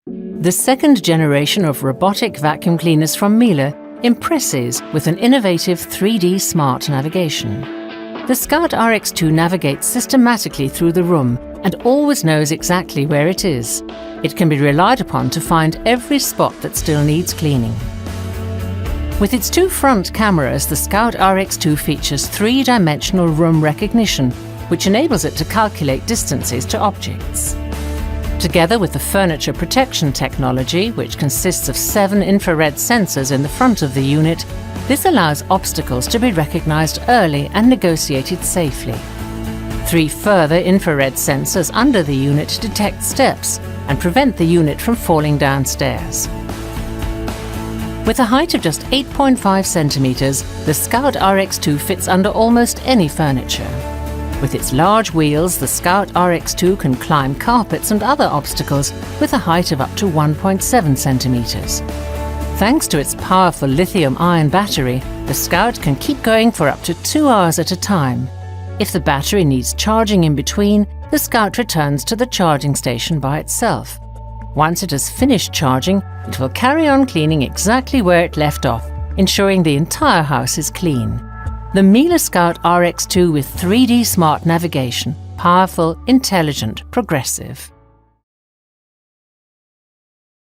The second generation of robotic vacuum cleaners from Miele impresses with an innovative 3D smart navigation. The Scout RX2 navigates systematically through the room and always knows exactly where it is. It can be relied upon to find every spot that still needs cleaning. With its two front cameras, the Scout RX2 features three-dimensional room recognition, which enables it to calculate distances to objects. Together with the furniture protection technology, which consists of 7 infrared sensors in the front of the unit, this allows obstacles to be recognized early and negotiated safely. 3 further infrared sensors under the unit detect steps and prevent the unit from falling downstairs. With a height of just 8.5 centimeters, the Scout RX2 fits under almost any furniture. With its large wheels, the Scout RX2 can climb carpets and other obstacles with a height of up to 1.7 centimeters. Thanks to its powerful lithium-ion battery, the Scout can keep going for up to 2 hours at a time. If the battery needs charging in between, the Scout returns to the charging station by itself. Once it has finished charging, it will carry on cleaning exactly where it left off, ensuring the entire house is clean. The Miele Scout RX2 with 3D smart navigation. Powerful, intelligent, progressive.